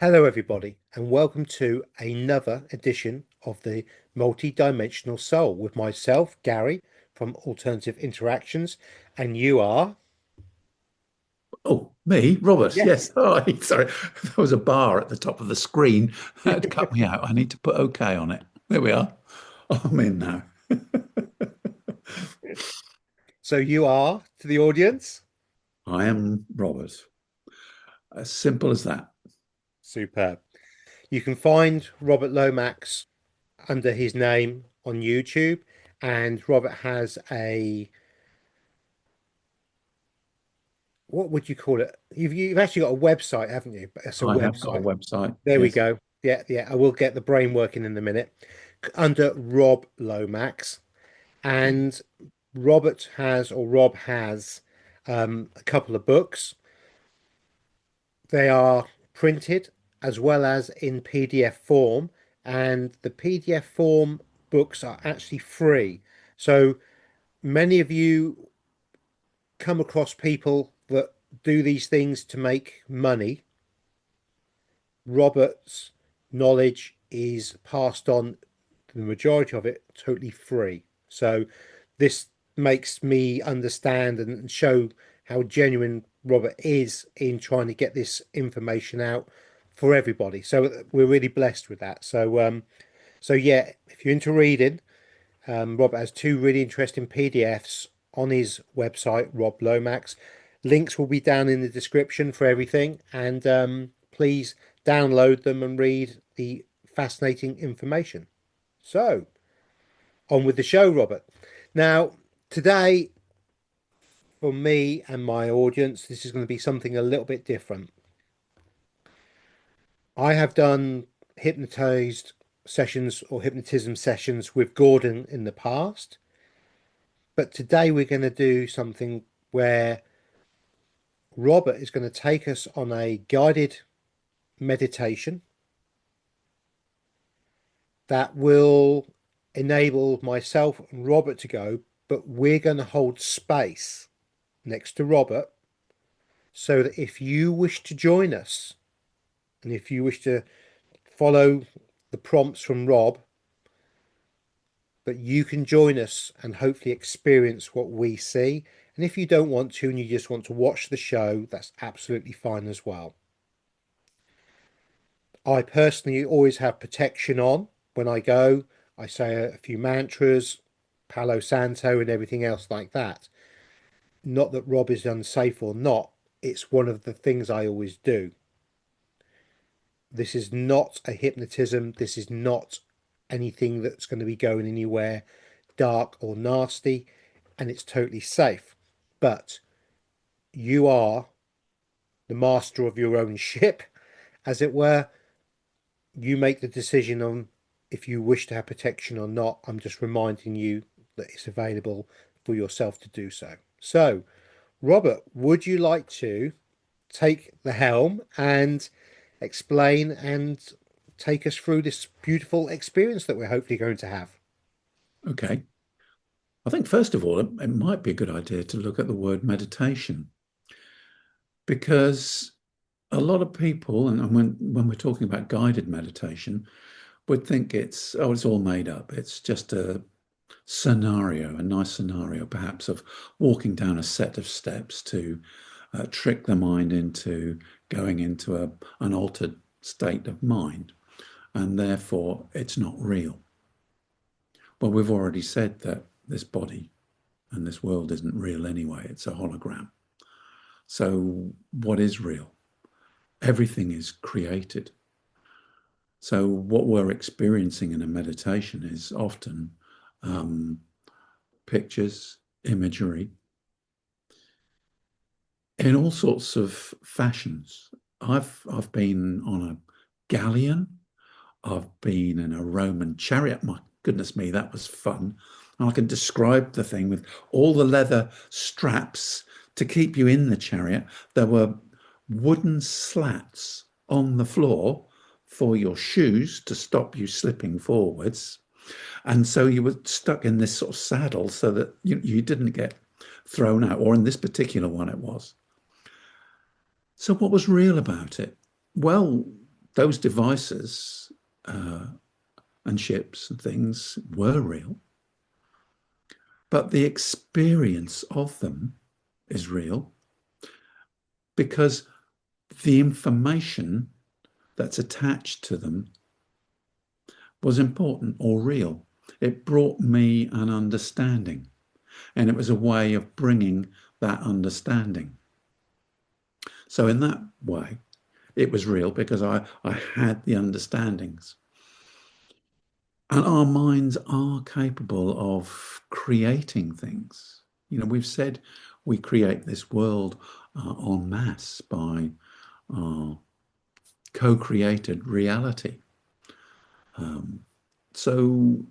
Hello, everybody, and welcome to another edition of the Multi-Dimensional Soul with myself, Gary, from Alternative Interactions, and you are. Oh, me, Robert. Yeah. Yes. Oh, sorry. There was a bar at the top of the screen. That cut me out. I need to put OK on it. There we are. I'm in now. So you are to the audience. I am Robert. As simple as that. Superb. You can find Robert Lomax under his name on YouTube, and Robert has what would you call it? You've actually got a website, haven't you? It's a I have got a website. website. There we Yes. go. Yeah, yeah. I will get the brain working in a minute. Under Rob Lomax. And Rob has a couple of books. They are printed as well as in PDF form, and the PDF form books are actually free. So many of you come across people that do these things to make money. Robert's knowledge is passed on, the majority of it totally free. So this makes me understand and show how genuine Robert is in trying to get this information out for everybody. So we're really blessed with that. So yeah, if you're into reading, Robert has two really interesting PDFs on his website, Rob Lomax. Links will be down in the description for everything, and please download them and read the fascinating information. So, on with the show, Robert. Now, today, for me and my audience, this is going to be something a little bit different. I have done hypnotized sessions or hypnotism sessions with Gordon in the past, but today we're going to do something where Robert is going to take us on a guided meditation that will enable myself and Robert to go, but we're going to hold space next to Robert so that if you wish to join us and if you wish to follow the prompts from Rob, that you can join us and hopefully experience what we see. And if you don't want to and you just want to watch the show, that's absolutely fine as well. I personally always have protection on when I go. I say a few mantras, Palo Santo, and everything else like that. Not that Rob is unsafe or not, it's one of the things I always do. This is not a hypnotism. This is not anything that's going to be going anywhere dark or nasty, and it's totally safe. But you are the master of your own ship, as it were. You make the decision on if you wish to have protection or not. I'm just reminding you that it's available for yourself to do so. So, Robert, would you like to take the helm and explain and take us through this beautiful experience that we're hopefully going to have? Okay. I think, first of all, it might be a good idea to look at the word meditation because a lot of people, and when we're talking about guided meditation, would think it's all made up. It's just a scenario, a nice scenario, perhaps, of walking down a set of steps to trick the mind into going into an altered state of mind, and therefore it's not real. Well, we've already said that this body and this world isn't real anyway, it's a hologram. So, what is real? Everything is created. So, what we're experiencing in a meditation is often um, pictures, imagery, in all sorts of fashions. I've been on a galleon. I've been in a Roman chariot. My goodness me, that was fun. And I can describe the thing with all the leather straps to keep you in the chariot. There were wooden slats on the floor for your shoes to stop you slipping forwards. And so you were stuck in this sort of saddle so that you didn't get thrown out, or in this particular one, it was. So, what was real about it? Well, those devices and ships and things were real, but the experience of them is real because the information that's attached to them was important or real. It brought me an understanding, and it was a way of bringing that understanding. So in that way, it was real because I had the understandings. And our minds are capable of creating things. You know, we've said we create this world en masse by our co-created reality. So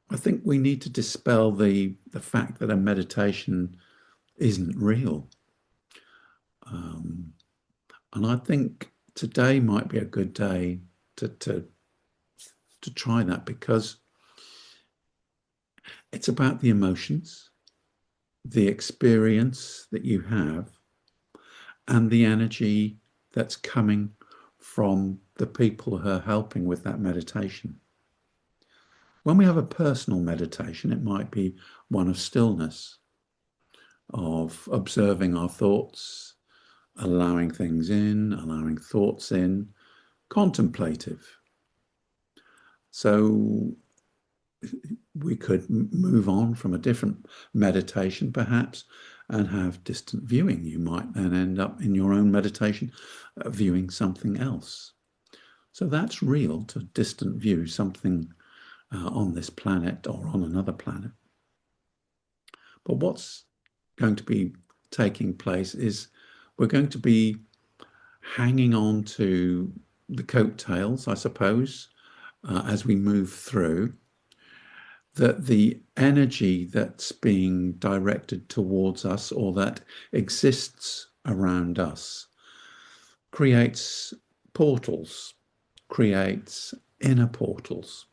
I think we need to dispel the fact that a meditation isn't real. And I think today might be a good day to try that because it's about the emotions, the experience that you have, and the energy that's coming from the people who are helping with that meditation. When we have a personal meditation, it might be one of stillness, of observing our thoughts, allowing things in, allowing thoughts in, contemplative. So we could move on from a different meditation perhaps and have distant viewing. You might then end up in your own meditation viewing something else. So that's real, to distant view something on this planet or on another planet. But what's going to be taking place is we're going to be hanging on to the coattails, I suppose, as we move through, that the energy that's being directed towards us or that exists around us creates portals, creates inner portals.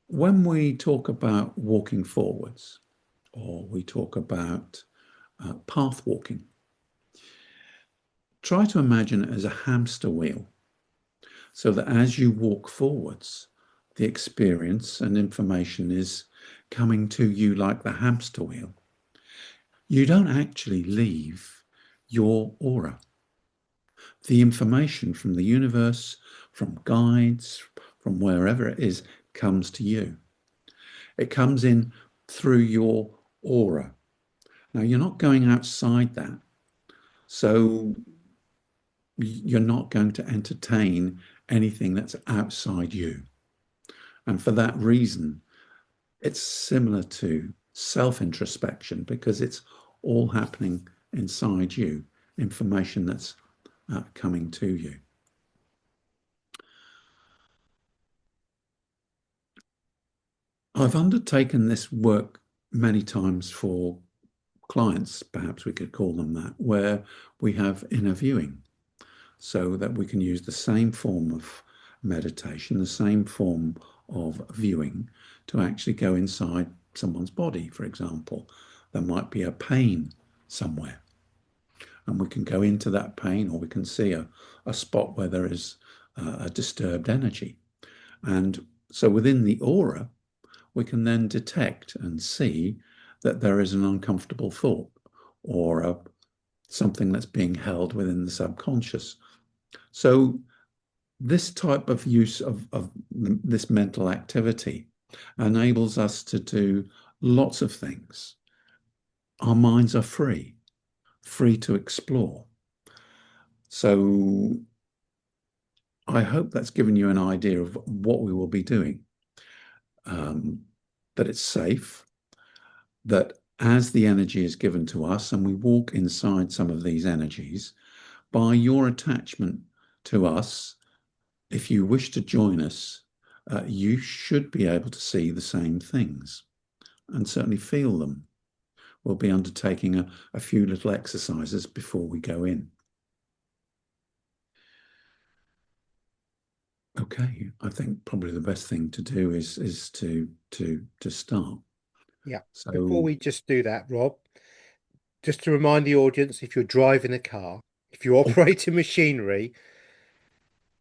When we talk about walking forwards, or we talk about path walking, try to imagine it as a hamster wheel, so that as you walk forwards, the experience and information is coming to you like the hamster wheel. You don't actually leave your aura. The information from the universe, from guides, from wherever it is, comes to you. It comes in through your aura. Now, you're not going outside that. So you're not going to entertain anything that's outside you. And for that reason, it's similar to self-introspection because it's all happening inside you, information that's coming to you. I've undertaken this work many times for clients, perhaps we could call them that, where we have inner viewing, so that we can use the same form of meditation, the same form of viewing to actually go inside someone's body, for example. There might be a pain somewhere, and we can go into that pain, or we can see a spot where there is a disturbed energy. And so within the aura, we can then detect and see that there is an uncomfortable thought or something that's being held within the subconscious. So this type of use of this mental activity enables us to do lots of things. Our minds are free to explore. So I hope that's given you an idea of what we will be doing, that it's safe, that as the energy is given to us and we walk inside some of these energies, by your attachment to us, if you wish to join us, you should be able to see the same things and certainly feel them. We'll be undertaking a few little exercises before we go in. Okay, I think probably the best thing to do is to start. Yeah. Before So we just do that, Rob, just to remind the audience, if you're driving a car, if you're operating machinery,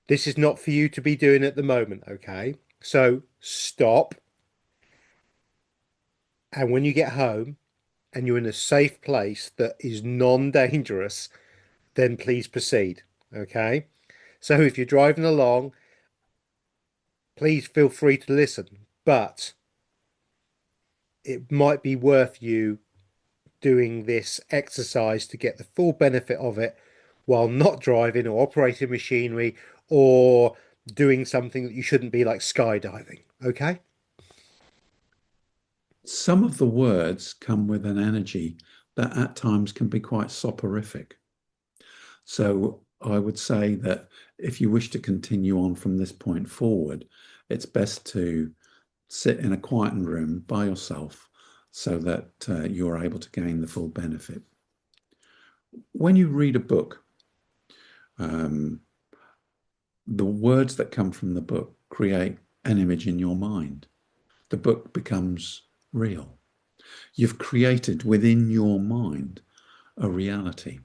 This is not for you to be doing at the moment, okay? So stop. And when you get home and you're in a safe place that is non-dangerous, then please proceed, okay? So if you're driving along, please feel free to listen, but it might be worth you doing this exercise to get the full benefit of it while not driving or operating machinery or doing something that you shouldn't be, like skydiving, okay? Some of the words come with an energy that at times can be quite soporific. So I would say that if you wish to continue on from this point forward, it's best to sit in a quietened room by yourself so that you're able to gain the full benefit. When you read a book, um, the words that come from the book create an image in your mind. The book becomes real. You've created within your mind a reality.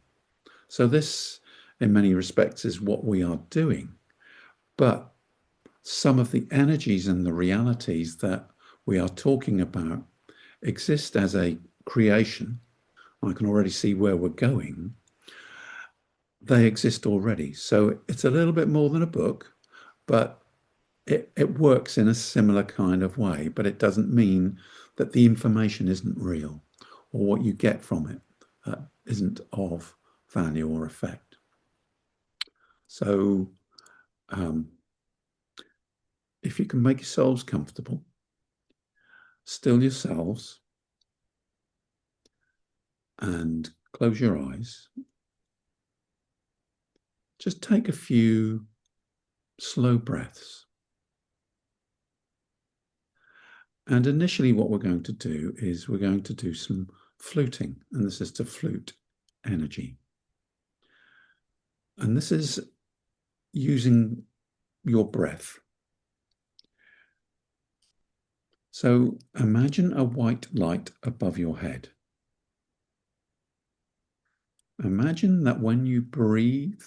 So this, in many respects, is what we are doing. But some of the energies and the realities that we are talking about exist as a creation. I can already see where we're going. They exist already. So it's a little bit more than a book, but it works in a similar kind of way. But it doesn't mean that the information isn't real or what you get from it isn't of value or effect. So if you can make yourselves comfortable, still yourselves, and close your eyes, just take a few slow breaths. And initially what we're going to do is we're going to do some fluting, and this is to flute energy. And this is using your breath. So imagine a white light above your head. Imagine that when you breathe,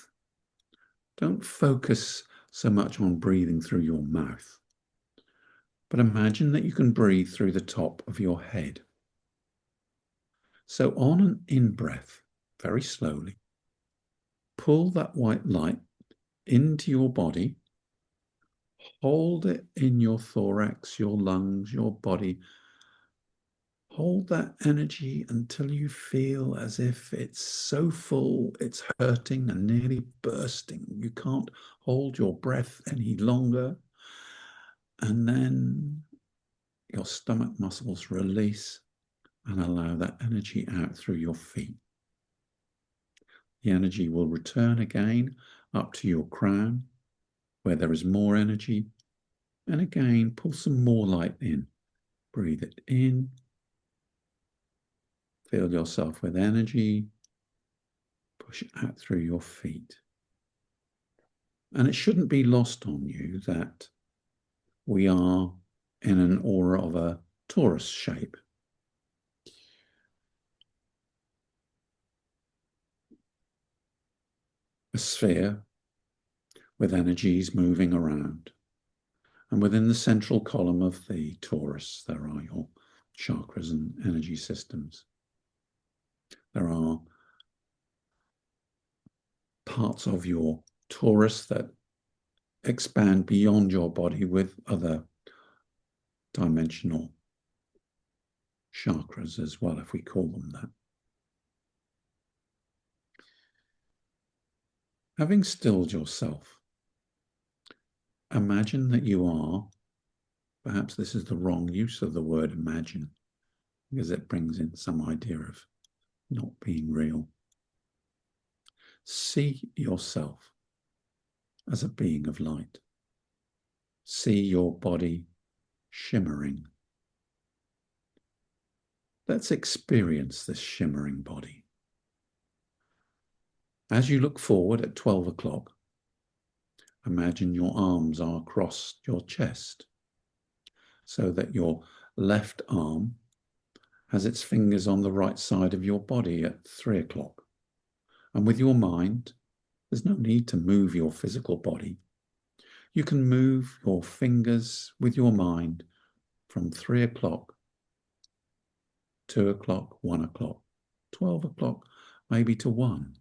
don't focus so much on breathing through your mouth, but imagine that you can breathe through the top of your head. So on an in-breath, very slowly, pull that white light into your body, hold it in your thorax, your lungs, your body. Hold that energy until you feel as if it's so full, it's hurting and nearly bursting. You can't hold your breath any longer. And then your stomach muscles release and allow that energy out through your feet. The energy will return again up to your crown, where there is more energy. And again, pull some more light in. Breathe it in. Fill yourself with energy. Push it out through your feet. And it shouldn't be lost on you that we are in an aura of a torus shape. A sphere with energies moving around. And within the central column of the torus, there are your chakras and energy systems. There are parts of your torus that expand beyond your body with other dimensional chakras as well, if we call them that. Having stilled yourself, imagine that you are, perhaps this is the wrong use of the word imagine, because it brings in some idea of not being real. See yourself as a being of light. See your body shimmering. Let's experience this shimmering body. As you look forward at 12 o'clock, imagine your arms are across your chest so that your left arm has its fingers on the right side of your body at 3 o'clock. And with your mind, there's no need to move your physical body. You can move your fingers with your mind from 3 o'clock, 2 o'clock, 1 o'clock, 12 o'clock, maybe to 1.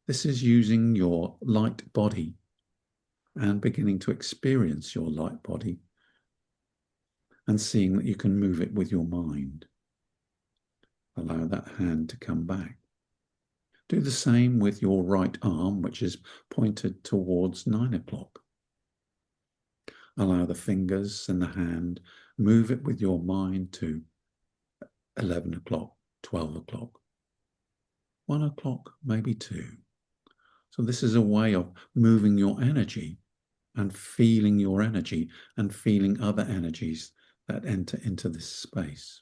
This is using your light body and beginning to experience your light body and seeing that you can move it with your mind. Allow that hand to come back. Do the same with your right arm, which is pointed towards 9 o'clock. Allow the fingers and the hand, move it with your mind to 11 o'clock, 12 o'clock, 1 o'clock, maybe 2. So this is a way of moving your energy and feeling your energy and feeling other energies that enter into this space.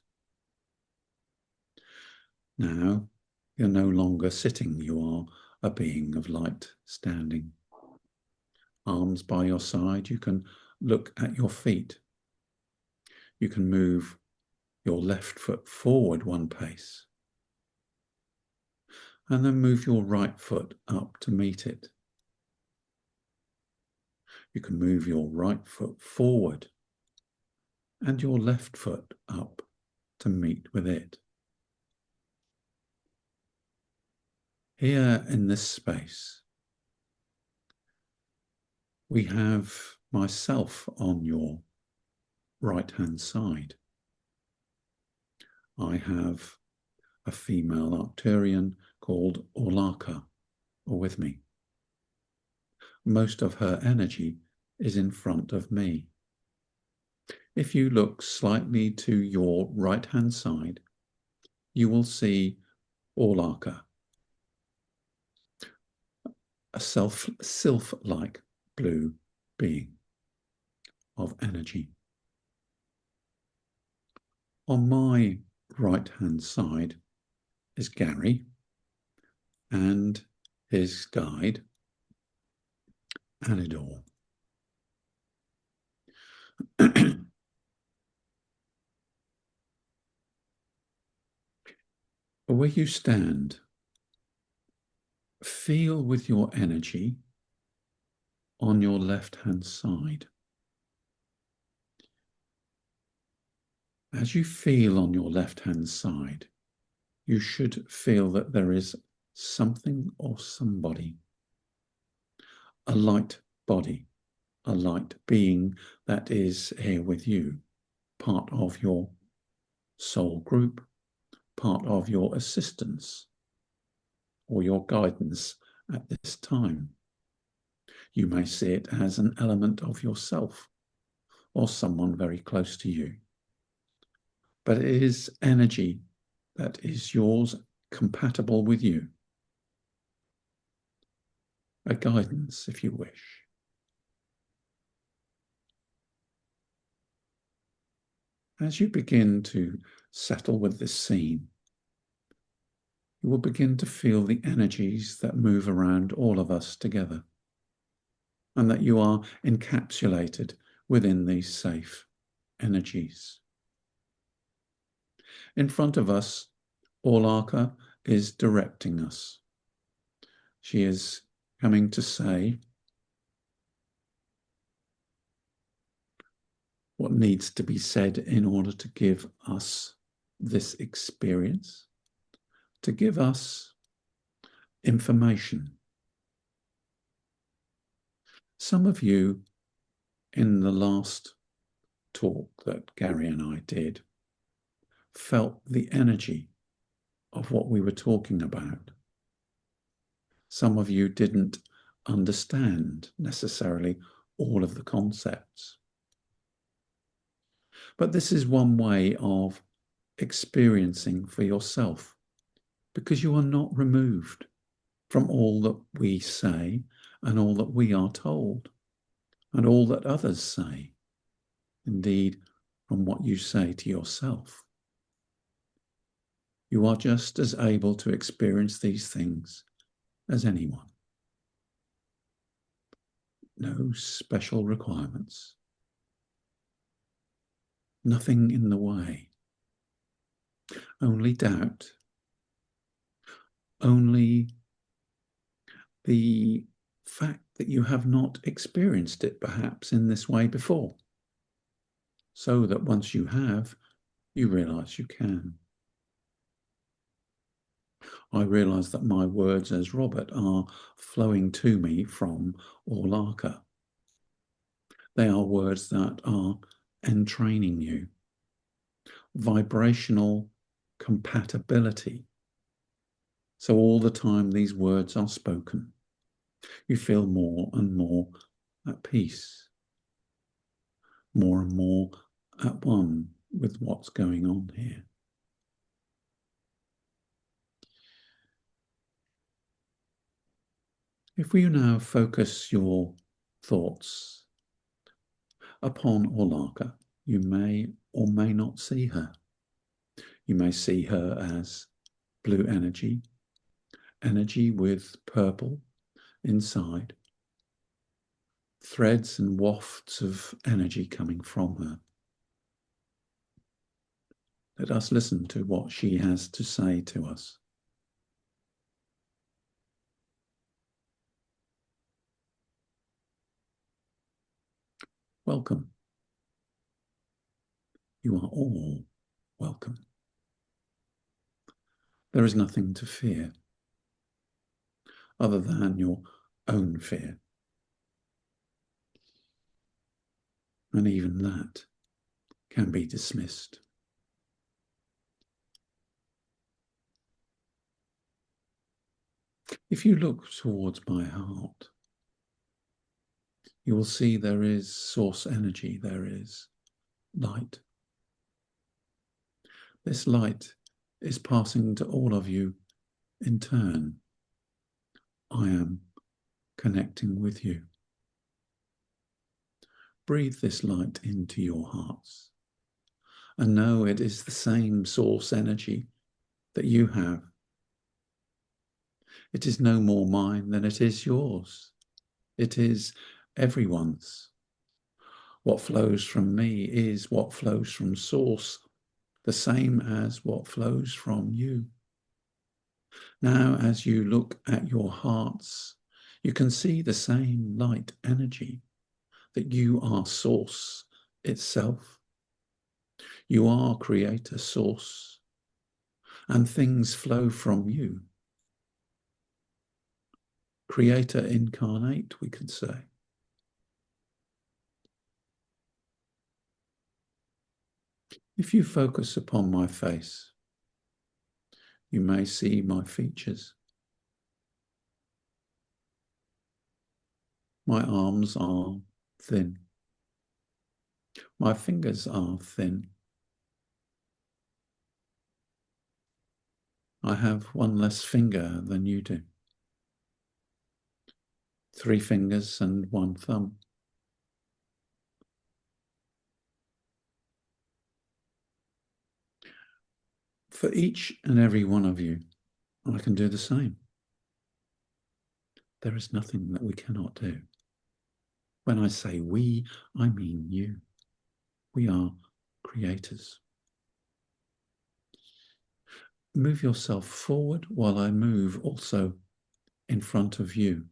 Now, you're no longer sitting, you are a being of light standing. Arms by your side, you can look at your feet. You can move your left foot forward 1 pace and then move your right foot up to meet it. You can move your right foot forward and your left foot up to meet with it. Here in this space, we have myself on your right-hand side. I have a female Arcturian called Orlacka with me. Most of her energy is in front of me. If you look slightly to your right-hand side, you will see Orlacka, a sylph-like blue being of energy. On my right-hand side is Gary and his guide, Anidor. Where you stand, feel with your energy on your left-hand side. As you feel on your left-hand side, you should feel that there is something or somebody, a light body, a light being that is here with you, part of your soul group, part of your assistance or your guidance at this time. You may see it as an element of yourself or someone very close to you. But it is energy that is yours, compatible with you. A guidance, if you wish. As you begin to settle with this scene, you will begin to feel the energies that move around all of us together, and that you are encapsulated within these safe energies. In front of us, Orlacka is directing us. She is coming to say what needs to be said in order to give us this experience, to give us information. Some of you in the last talk that Gary and I did felt the energy of what we were talking about. Some of you didn't understand necessarily all of the concepts. But this is one way of experiencing for yourself, because you are not removed from all that we say and all that we are told and all that others say, indeed from what you say to yourself. You are just as able to experience these things as anyone. No special requirements. Nothing in the way. Only doubt. Only the fact that you have not experienced it perhaps in this way before, so that once you have, you realize you can. I realize that my words as Robert are flowing to me from Orlacka. They are words that are entraining you. Vibrational compatibility. So all the time these words are spoken, you feel more and more at peace, more and more at one with what's going on here. If we now focus your thoughts upon Orlacka, you may or may not see her. You may see her as blue energy, energy with purple inside, threads and wafts of energy coming from her. Let us listen to what she has to say to us. Welcome. You are all welcome. There is nothing to fear other than your own fear. And even that can be dismissed. If you look towards my heart, you will see there is source energy, there is light. This light is passing to all of you in turn. I am connecting with you. Breathe this light into your hearts and know it is the same source energy that you have. It is no more mine than it is yours. It is everyone's. What flows from me is what flows from source, the same as what flows from you. Now, as you look at your hearts, you can see the same light energy, that you are source itself. You are creator source, and things flow from you. Creator incarnate, we could say. If you focus upon my face, you may see my features. My arms are thin. My fingers are thin. I have one less finger than you do. 3 fingers and 1 thumb. For each and every one of you, I can do the same. There is nothing that we cannot do. When I say we, I mean you. We are creators. Move yourself forward while I move also in front of you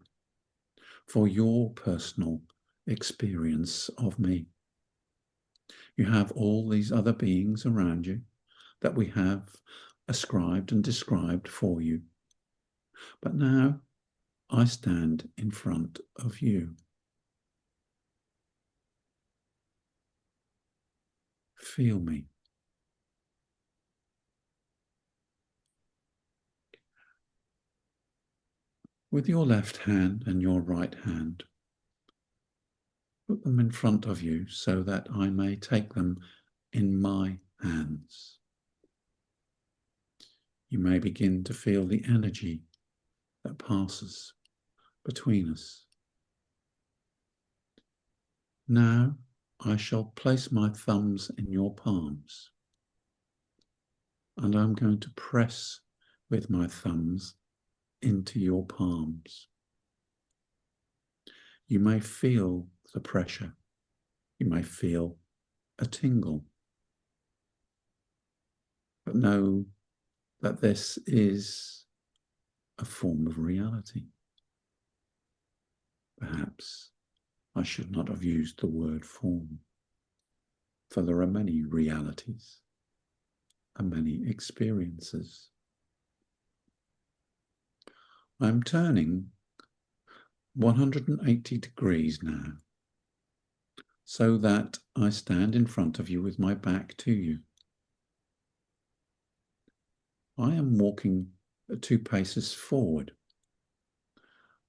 for your personal experience of me. You have all these other beings around you that we have ascribed and described for you. But now I stand in front of you. Feel me. With your left hand and your right hand, put them in front of you so that I may take them in my hands. You may begin to feel the energy that passes between us. Now I shall place my thumbs in your palms, and I'm going to press with my thumbs into your palms. You may feel the pressure. You may feel a tingle. But know that this is a form of reality. Perhaps I should not have used the word form, for there are many realities and many experiences. I'm turning 180 degrees now, so that I stand in front of you with my back to you. I am walking 2 paces forward,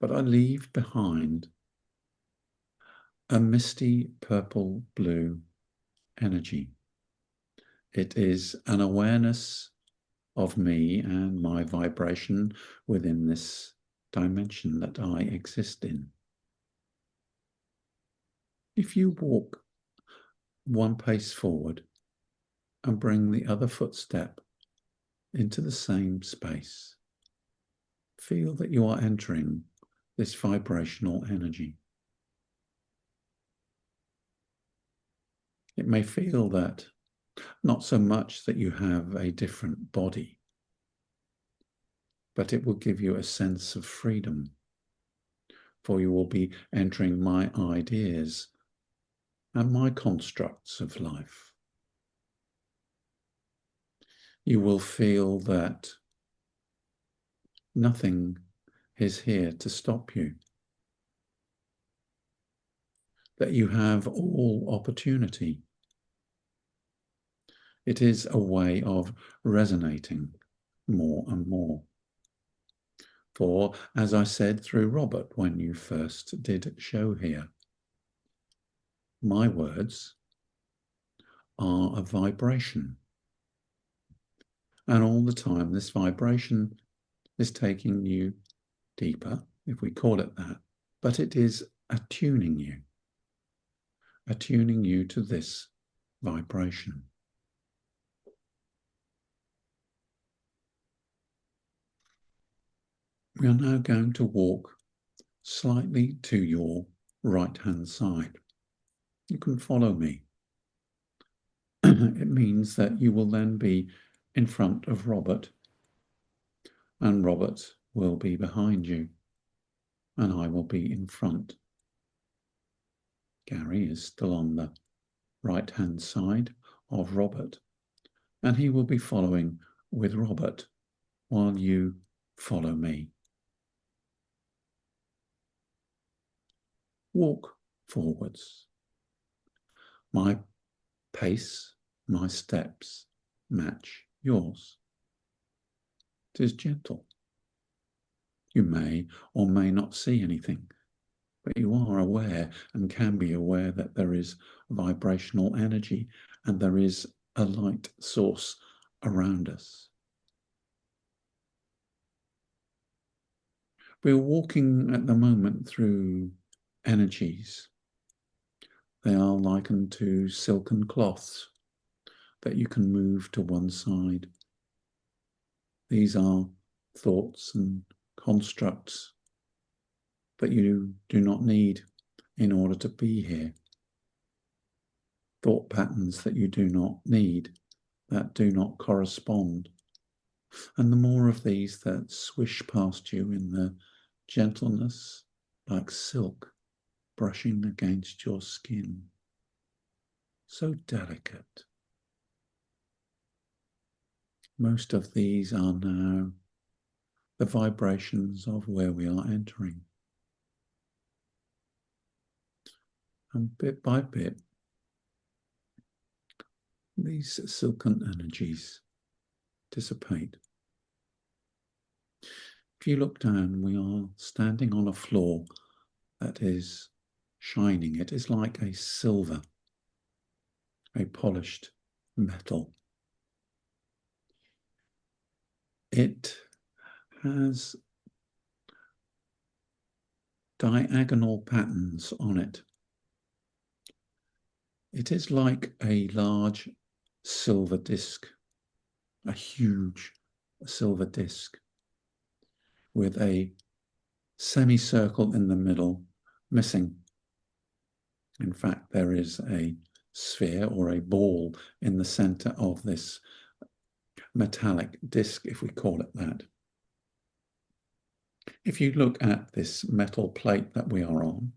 but I leave behind a misty purple-blue energy. It is an awareness of me and my vibration within this dimension that I exist in. If you walk 1 pace forward and bring the other footstep into the same space, feel that you are entering this vibrational energy. It may feel that not so much that you have a different body, but it will give you a sense of freedom, for you will be entering my ideas and my constructs of life. You will feel that nothing is here to stop you, that you have all opportunity. It is a way of resonating more and more. For, as I said through Robert when you first did show here, my words are a vibration. And all the time, this vibration is taking you deeper, if we call it that, but it is attuning you to this vibration. We are now going to walk slightly to your right-hand side. You can follow me. It means that you will then be in front of Robert, and Robert will be behind you, and I will be in front. Gary is still on the right-hand side of Robert, and he will be following with Robert while you follow me. Walk forwards. My pace, my steps match yours. It is gentle. You may or may not see anything, but you are aware and can be aware that there is vibrational energy and there is a light source around us. We're walking at the moment through energies. They are likened to silken cloths that you can move to one side. These are thoughts and constructs that you do not need in order to be here. Thought patterns that you do not need, that do not correspond. And the more of these that swish past you in the gentleness like silk brushing against your skin. So delicate. Most of these are now the vibrations of where we are entering. And bit by bit, these silken energies dissipate. If you look down, we are standing on a floor that is shining. It is like a silver, a polished metal. It has diagonal patterns on it. It is like a large silver disc, a huge silver disc with a semicircle in the middle missing. In fact, there is a sphere or a ball in the center of this metallic disc, if we call it that. If you look at this metal plate that we are on,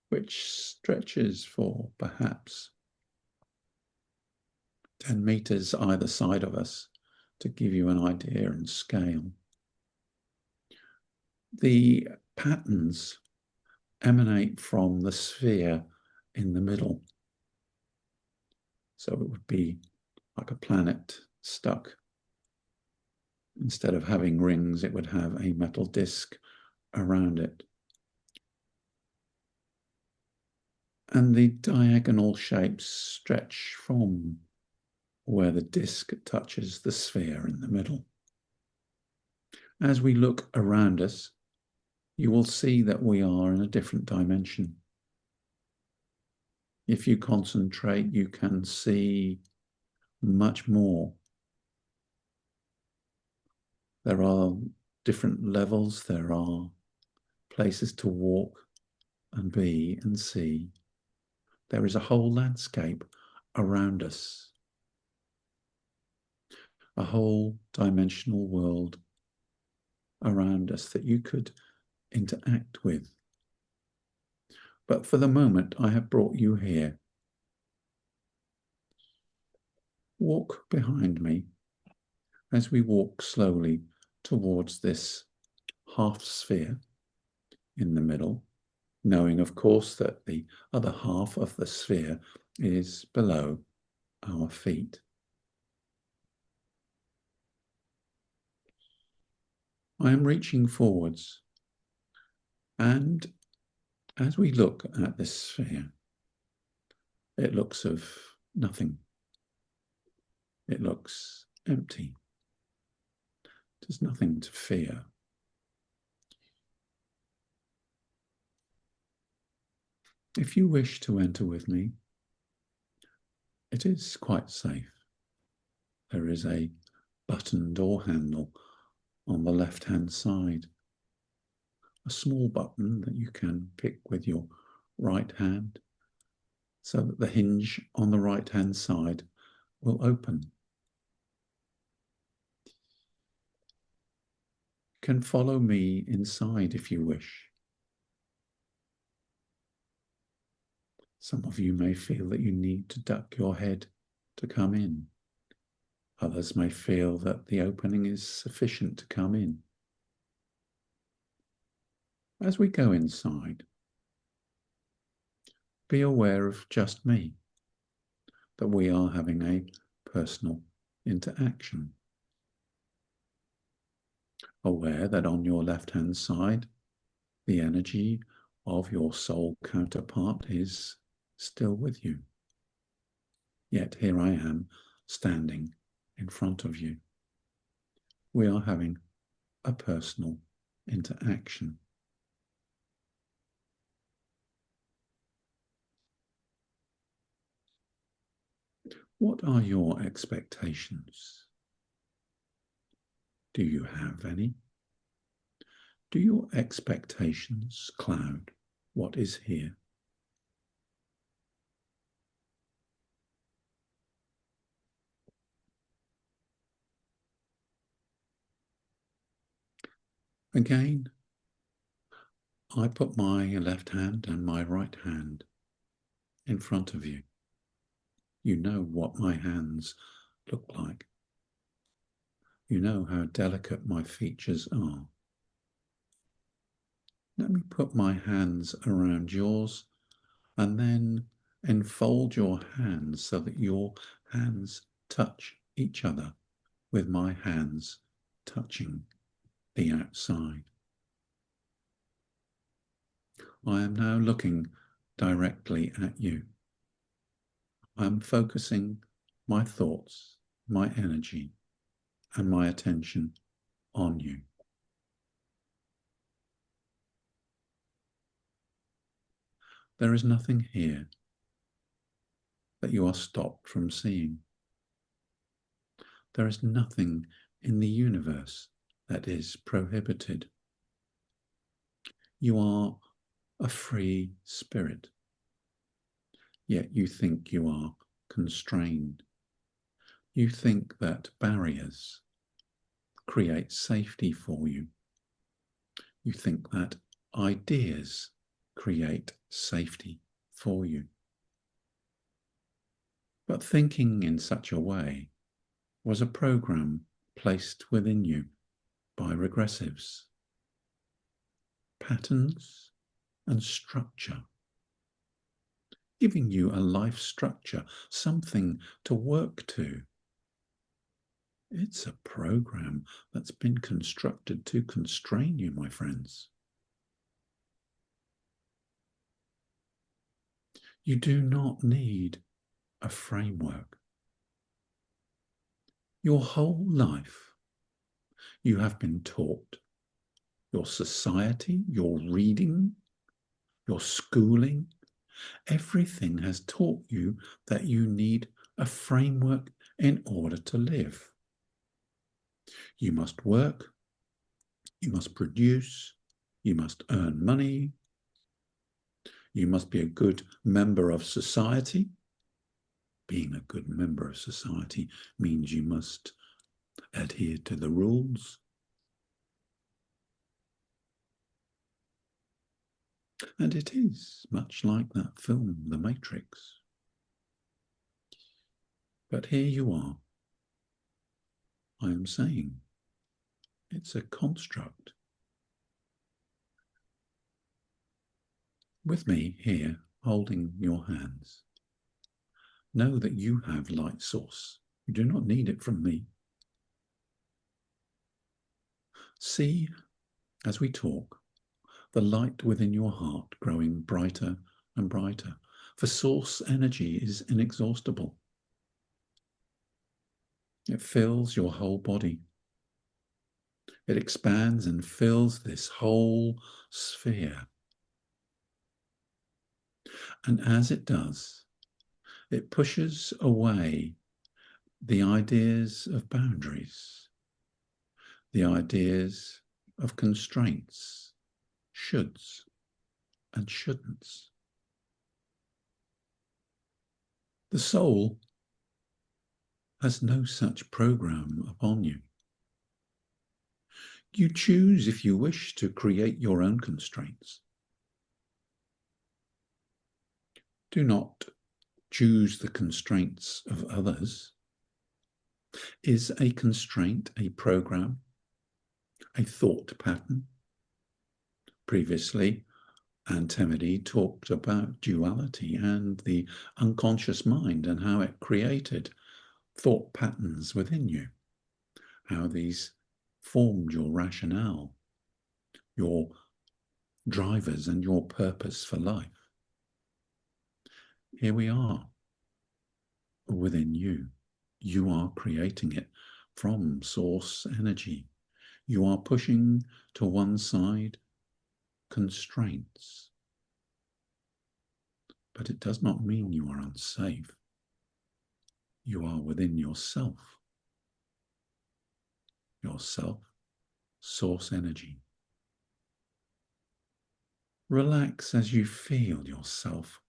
which stretches for perhaps 10 meters either side of us, to give you an idea and scale, the patterns emanate from the sphere in the middle. So it would be like a planet stuck. Instead of having rings, it would have a metal disc around it. And the diagonal shapes stretch from where the disc touches the sphere in the middle. As we look around us, you will see that we are in a different dimension. If you concentrate, you can see much more. There are different levels, there are places to walk and be and see. There is a whole landscape around us, a whole dimensional world around us that you could interact with. But for the moment, I have brought you here. Walk behind me as we walk slowly towards this half sphere in the middle, knowing, of course, that the other half of the sphere is below our feet. I am reaching forwards, and as we look at this sphere, it looks of nothing. It looks empty. There's nothing to fear. If you wish to enter with me, it is quite safe. There is a button door handle on the left-hand side, a small button that you can pick with your right hand so that the hinge on the right-hand side will open. You can follow me inside if you wish. Some of you may feel that you need to duck your head to come in. Others may feel that the opening is sufficient to come in. As we go inside, be aware of just me, that we are having a personal interaction. Aware that on your left-hand side, the energy of your soul counterpart is still with you. Yet here I am standing in front of you. We are having a personal interaction. What are your expectations? Do you have any? Do your expectations cloud what is here? Again, I put my left hand and my right hand in front of you. You know what my hands look like. You know how delicate my features are. Let me put my hands around yours and then enfold your hands so that your hands touch each other with my hands touching the outside. I am now looking directly at you. I am focusing my thoughts, my energy, and my attention on you. There is nothing here that you are stopped from seeing. There is nothing in the universe that is prohibited. You are a free spirit, yet you think you are constrained. You think that barriers create safety for you. You think that ideas create safety for you. But thinking in such a way was a program placed within you by regressives. Patterns and structure, giving you a life structure, something to work to. It's a program that's been constructed to constrain you, my friends. You do not need a framework. Your whole life, you have been taught. Your society, your reading, your schooling, everything has taught you that you need a framework in order to live. You must work, you must produce, you must earn money, you must be a good member of society. Being a good member of society means you must adhere to the rules. And it is much like that film, The Matrix. But here you are. I am saying it's a construct. With me here, holding your hands, know that you have light source. You do not need it from me. See, as we talk, the light within your heart growing brighter and brighter, for source energy is inexhaustible. It fills your whole body. It expands and fills this whole sphere. And as it does, it pushes away the ideas of boundaries, the ideas of constraints, shoulds and shouldn'ts. The soul has no such program upon you. You choose, if you wish, to create your own constraints. Do not choose the constraints of others. Is a constraint a program, a thought pattern? Previously, Antimony talked about duality and the unconscious mind and how it created thought patterns within you, how these formed your rationale, your drivers and your purpose for life. Here we are within you. You are creating it from source energy. You are pushing to one side constraints. But it does not mean you are unsafe. You are within yourself. Yourself, source energy. Relax as you feel yourself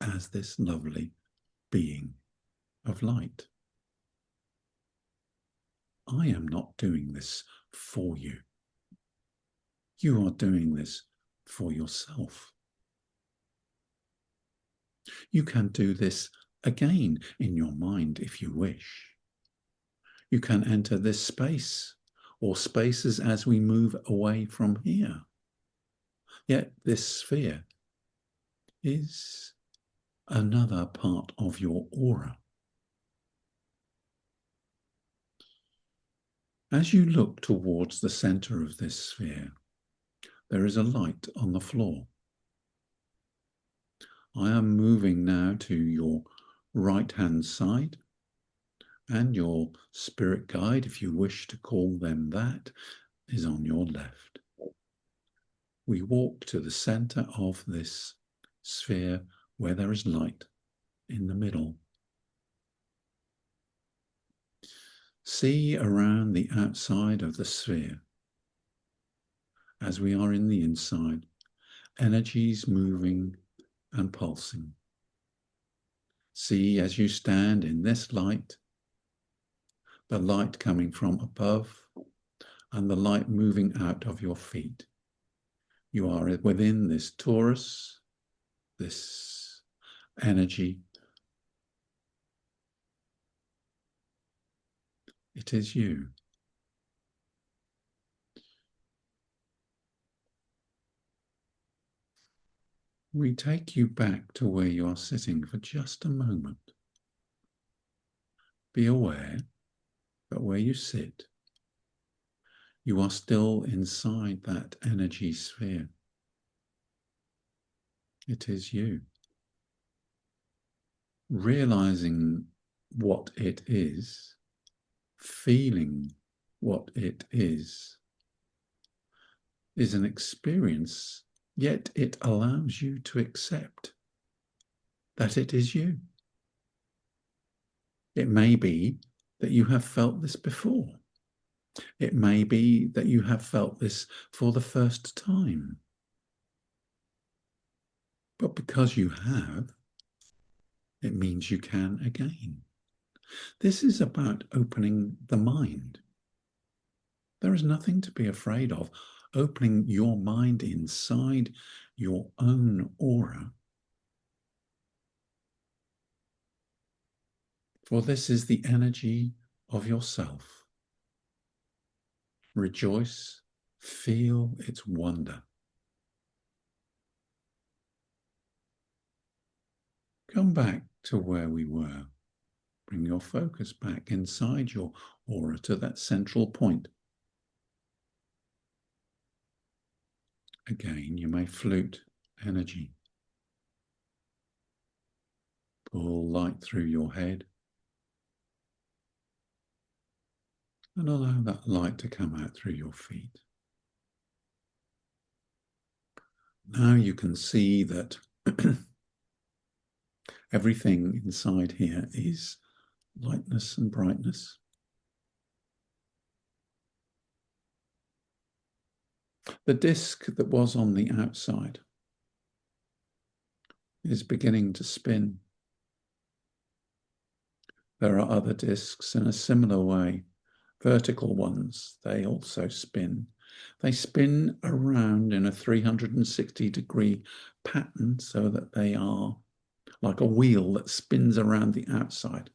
as this lovely being of light. I am not doing this for you. You are doing this for yourself. You can do this again in your mind if you wish. You can enter this space or spaces as we move away from here. Yet this sphere is another part of your aura. As you look towards the center of this sphere, there is a light on the floor. I am moving now to your right-hand side, and your spirit guide, if you wish to call them that, is on your left. We walk to the center of this sphere where there is light in the middle. See around the outside of the sphere. As we are in the inside, energies moving and pulsing. See as you stand in this light, the light coming from above and the light moving out of your feet. You are within this torus, this energy. It is you. We take you back to where you are sitting for just a moment. Be aware that where you sit, you are still inside that energy sphere. It is you. Realizing what it is, feeling what it is an experience, yet it allows you to accept that it is you. It may be that you have felt this before. It may be that you have felt this for the first time. But because you have, it means you can again. This is about opening the mind. There is nothing to be afraid of. Opening your mind inside your own aura. For this is the energy of yourself. Rejoice, feel its wonder. Come back to where we were. Bring your focus back inside your aura to that central point. Again, you may flute energy. Pull light through your head. And allow that light to come out through your feet. Now you can see that everything inside here is lightness and brightness. The disc that was on the outside is beginning to spin. There are other discs in a similar way, vertical ones, they also spin. They spin around in a 360-degree pattern so that they are like a wheel that spins around the outside.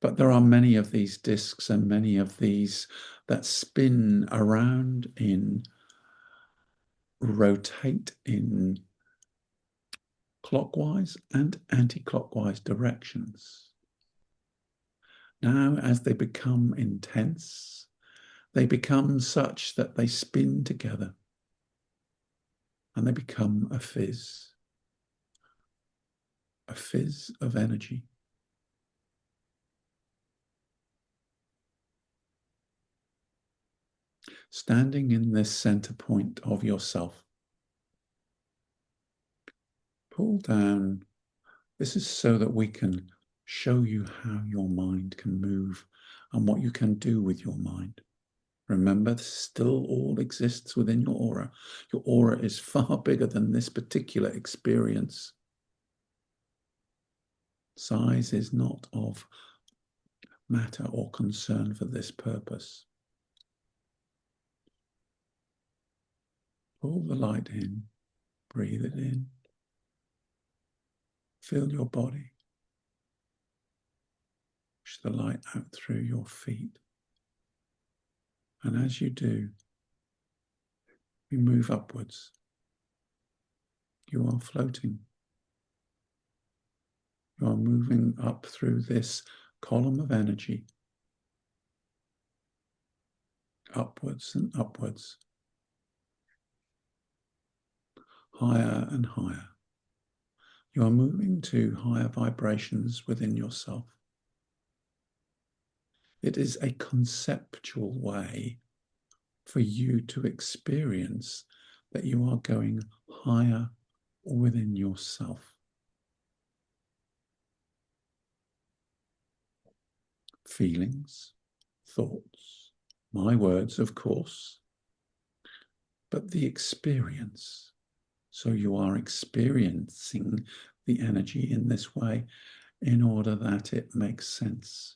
But there are many of these discs and many of these that spin around rotate in clockwise and anti-clockwise directions. Now, as they become intense, they become such that they spin together and they become a fizz of energy. Standing in this center point of yourself, pull down. This is so that we can show you how your mind can move and what you can do with your mind. Remember, this still all exists within your aura. Your aura is far bigger than this particular experience. Size is not of matter or concern for this purpose. Pull the light in, breathe it in. Feel your body. Push the light out through your feet. And as you do, you move upwards. You are floating. You are moving up through this column of energy. Upwards and upwards. Higher and higher. You are moving to higher vibrations within yourself. It is a conceptual way for you to experience that you are going higher within yourself. Feelings, thoughts, my words, of course, but the experience. So you are experiencing the energy in this way in order that it makes sense.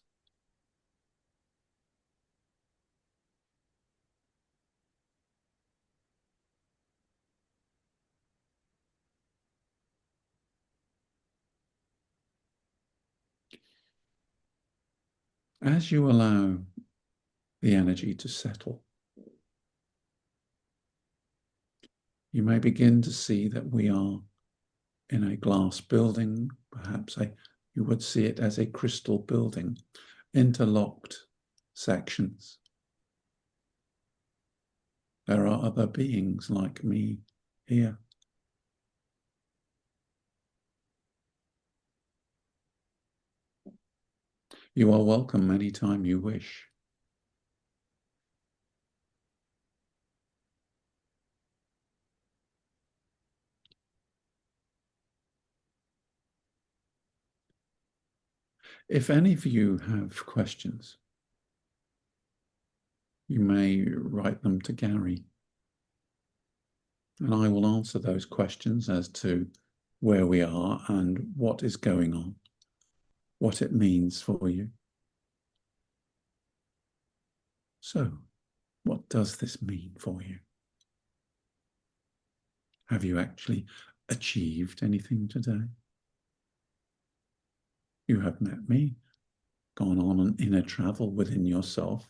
As you allow the energy to settle, you may begin to see that we are in a glass building, perhaps you would see it as a crystal building, interlocked sections. There are other beings like me here. You are welcome anytime you wish. If any of you have questions, you may write them to Gary, and I will answer those questions as to where we are and what is going on, what it means for you. So, what does this mean for you? Have you actually achieved anything today? You have met me, gone on an inner travel within yourself,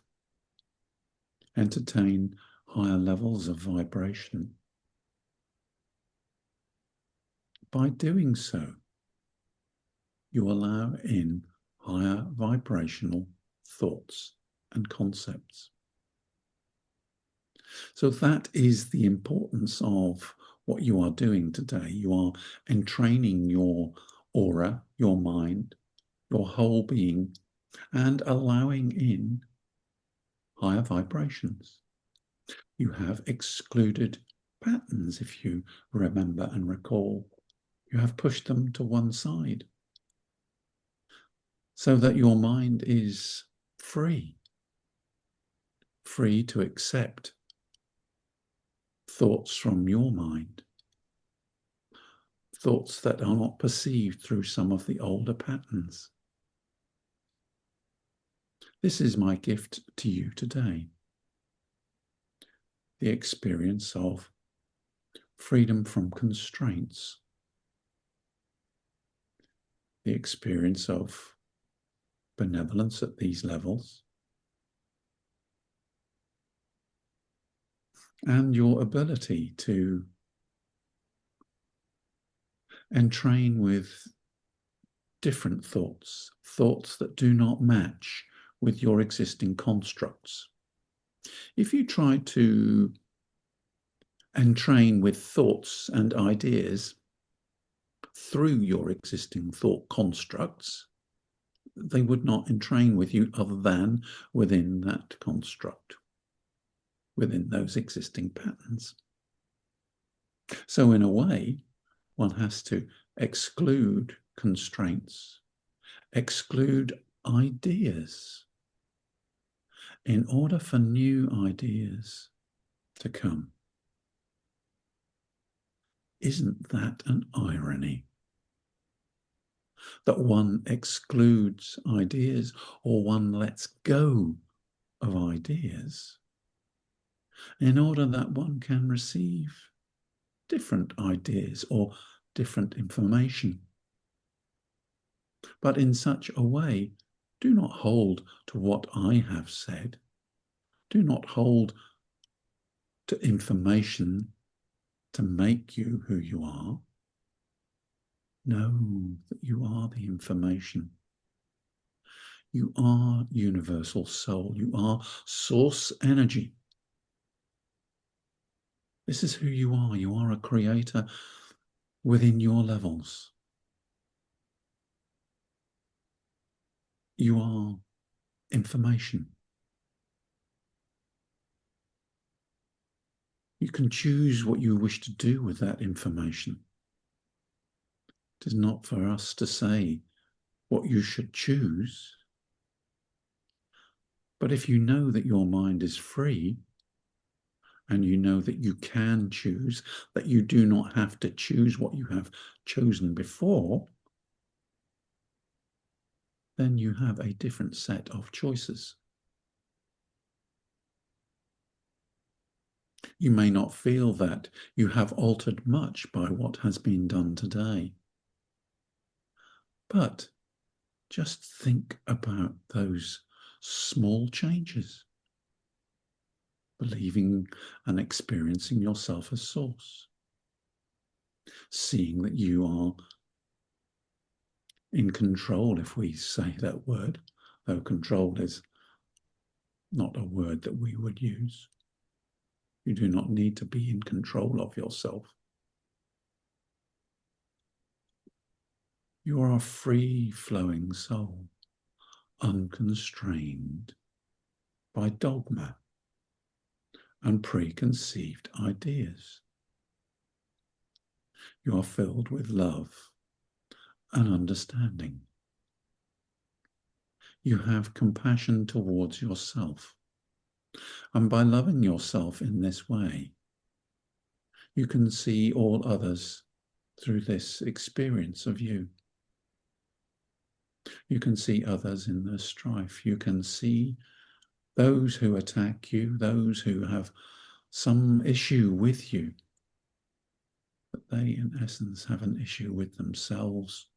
entertain higher levels of vibration. By doing so, you allow in higher vibrational thoughts and concepts. So that is the importance of what you are doing today. You are entraining your aura, your mind, your whole being, and allowing in higher vibrations. You have excluded patterns, if you remember and recall. You have pushed them to one side so that your mind is free to accept thoughts from your mind, thoughts that are not perceived through some of the older patterns. This is my gift to you today. The experience of freedom from constraints, the experience of benevolence at these levels, and your ability to entrain with different thoughts, thoughts that do not match with your existing constructs. If you try to entrain with thoughts and ideas through your existing thought constructs, they would not entrain with you other than within that construct, within those existing patterns. So in a way, one has to exclude constraints, exclude ideas in order for new ideas to come. Isn't that an irony? That one excludes ideas or one lets go of ideas in order that one can receive different ideas or different information. But in such a way, do not hold to what I have said. Do not hold to information to make you who you are. Know that you are the information. You are universal soul. You are source energy. This is who you are. You are a creator within your levels. You are information. You can choose what you wish to do with that information. It is not for us to say what you should choose. But if you know that your mind is free, and you know that you can choose, that you do not have to choose what you have chosen before, then you have a different set of choices. You may not feel that you have altered much by what has been done today. But just think about those small changes, believing and experiencing yourself as source, seeing that you are in control, if we say that word, though control is not a word that we would use. You do not need to be in control of yourself. You are a free-flowing soul, unconstrained by dogma and preconceived ideas. You are filled with love and understanding. You have compassion towards yourself. And by loving yourself in this way, you can see all others through this experience of you. You can see others in their strife. You can see those who attack you, those who have some issue with you, but they in essence have an issue with themselves.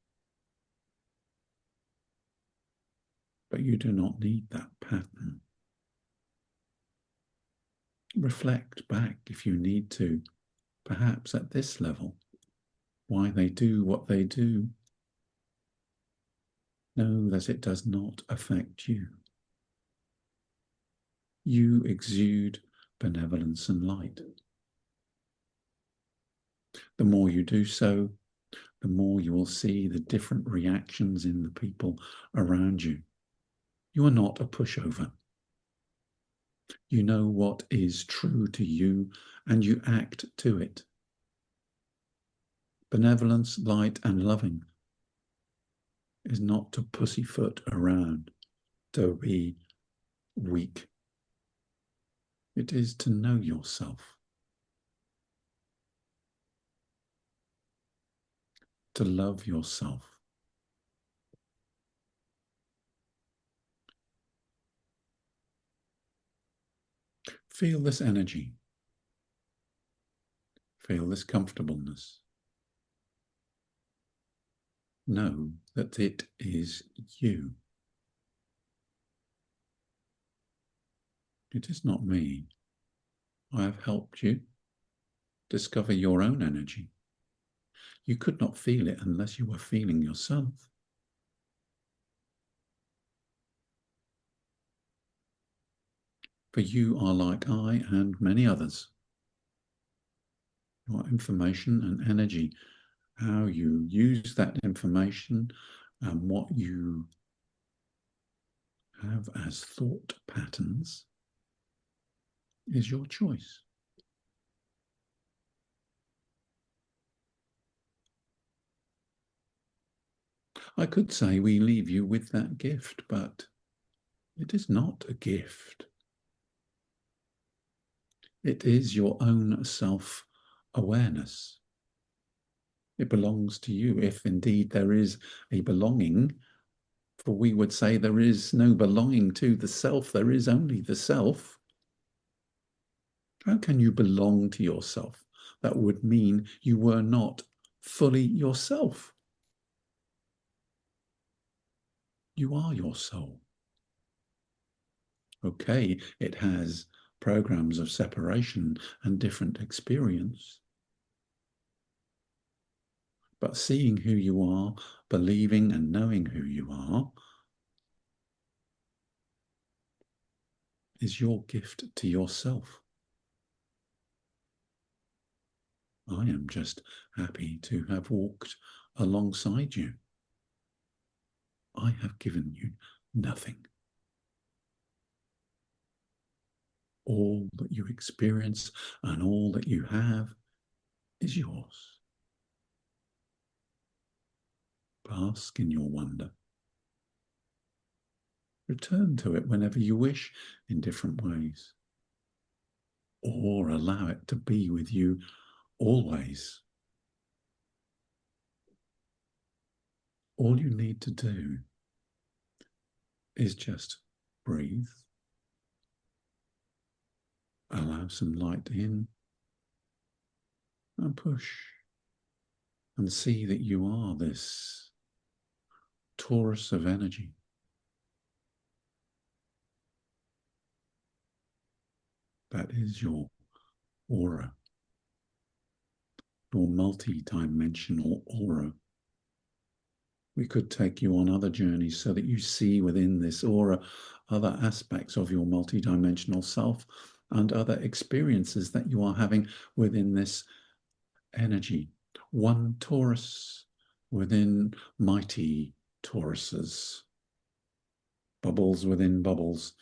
But you do not need that pattern. Reflect back if you need to, perhaps at this level, why they do what they do. Know that it does not affect you. You exude benevolence and light. The more you do so, the more you will see the different reactions in the people around you. You are not a pushover. You know what is true to you and you act to it. Benevolence, light and loving is not to pussyfoot around, to be weak. It is to know yourself, to love yourself. Feel this energy. Feel this comfortableness. Know that it is you. It is not me. I have helped you discover your own energy. You could not feel it unless you were feeling yourself. For you are like I and many others. Your information and energy, how you use that information and what you have as thought patterns is your choice. I could say we leave you with that gift, but it is not a gift. It is your own self-awareness. It belongs to you, if indeed there is a belonging, for we would say there is no belonging to the self, there is only the self. How can you belong to yourself? That would mean you were not fully yourself. You are your soul. Okay, it has programs of separation and different experience. But seeing who you are, believing and knowing who you are, is your gift to yourself. I am just happy to have walked alongside you. I have given you nothing. All that you experience and all that you have is yours. Bask in your wonder. Return to it whenever you wish in different ways. Or allow it to be with you always. All you need to do is just breathe. Allow some light in and push. And see that you are this torus of energy. That is your aura, your multi-dimensional aura. We could take you on other journeys so that you see within this aura other aspects of your multi-dimensional self and other experiences that you are having within this energy. One Torus within mighty Toruses, bubbles within bubbles.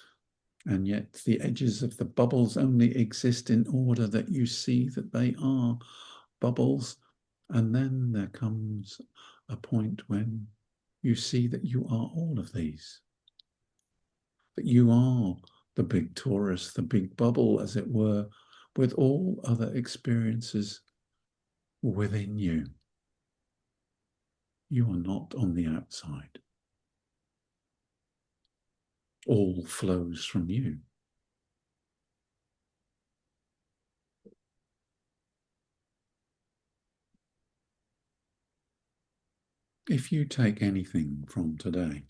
And yet the edges of the bubbles only exist in order that you see that they are bubbles. And then there comes a point when you see that you are all of these, that you are the big Torus, the big bubble, as it were, with all other experiences within you. You are not on the outside. All flows from you. If you take anything from today,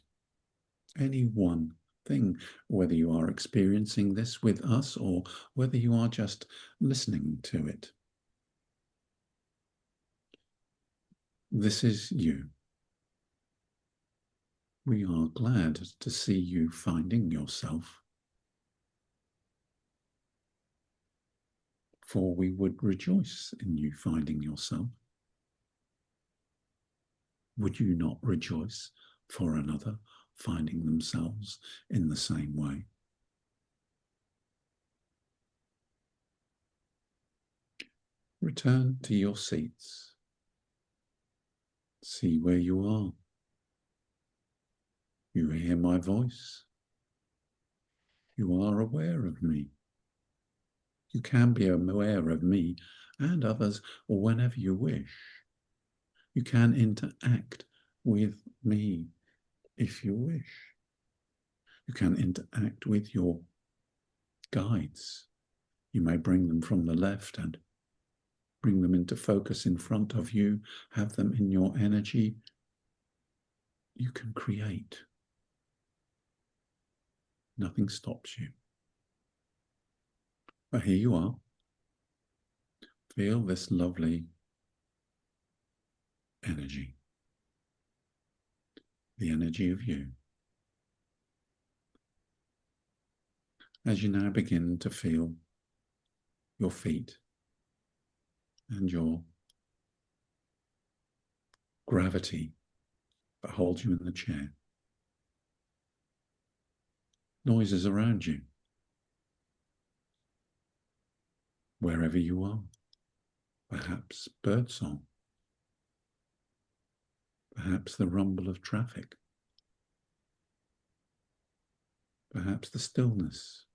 any one thing, whether you are experiencing this with us or whether you are just listening to it, this is you. We are glad to see you finding yourself, for we would rejoice in you finding yourself. Would you not rejoice for another finding themselves in the same way? Return to your seats. See where you are. You hear my voice. You are aware of me. You can be aware of me and others whenever you wish. You can interact with me if you wish. You can interact with your guides. You may bring them from the left and bring them into focus in front of you, have them in your energy. You can create. Nothing stops you. But here you are. Feel this lovely energy, the energy of you. As you now begin to feel your feet and your gravity that holds you in the chair. Noises around you, wherever you are. Perhaps birdsong, perhaps the rumble of traffic, perhaps the stillness.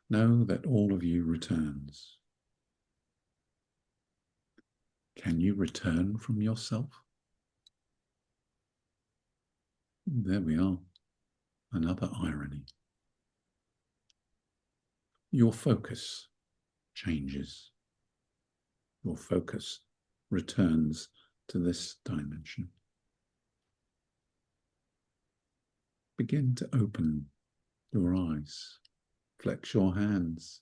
Know that all of you returns. Can you return from yourself? There we are. Another irony. Your focus changes. Your focus returns to this dimension. Begin to open your eyes. Flex your hands.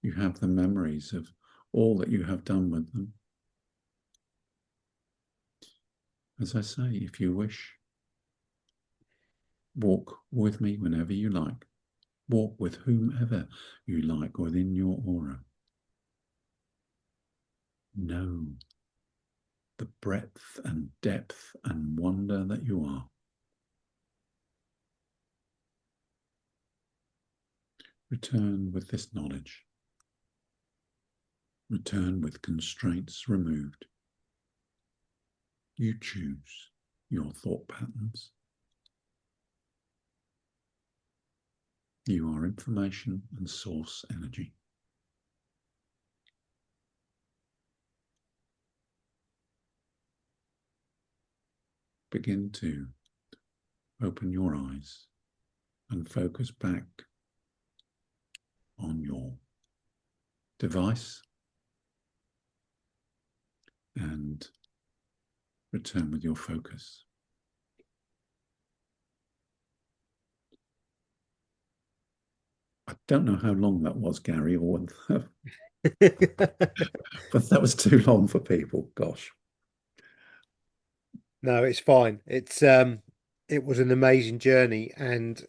You have the memories of all that you have done with them. As I say, if you wish, walk with me whenever you like. Walk with whomever you like within your aura. Know the breadth and depth and wonder that you are. Return with this knowledge. Return with constraints removed. You choose your thought patterns. You are information and source energy. Begin to open your eyes and focus back on your device and return with your focus. don't know how long that was, Gary, or but that was too long for people. Gosh. No, it's fine. It was an amazing journey, and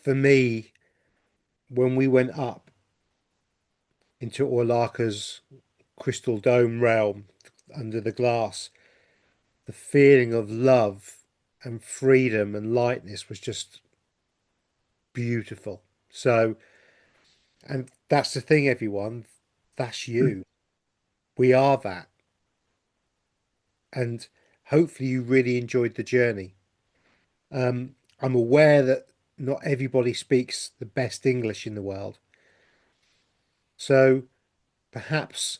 for me, when we went up into Orlacka's crystal dome realm under the glass, the feeling of love and freedom and lightness was just beautiful. So, and that's the thing, everyone. That's you. We are that. And hopefully you really enjoyed the journey. I'm aware that not everybody speaks the best English in the world. So perhaps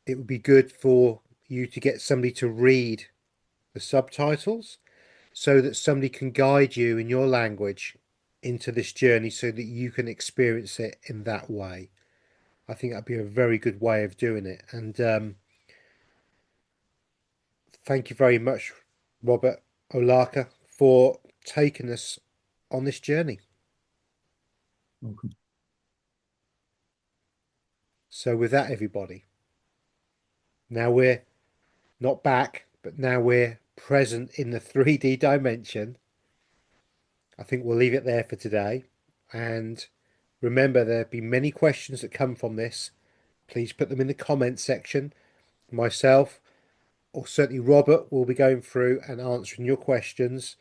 it would be good for you to get somebody to read the subtitles so that somebody can guide you in your language into this journey so that you can experience it in that way. I think that'd be a very good way of doing it. And thank you very much, Robert Olaka, for taking us on this journey. Welcome. So, with that, everybody, now we're not back, but now we're present in the 3D dimension. I think we'll leave it there for today. And remember, there'll be many questions that come from this. Please put them in the comment section. Myself, or certainly Robert, will be going through and answering your questions.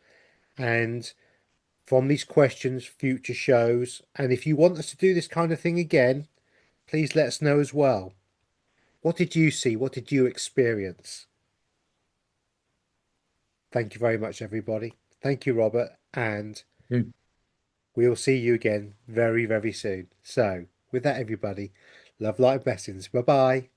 And from these questions, future shows. And if you want us to do this kind of thing again, please let us know as well. What did you see? What did you experience? Thank you very much, everybody. Thank you, Robert. And Yeah. we'll see you again very, very soon. So, with that, everybody, love, light, and blessings. Bye bye.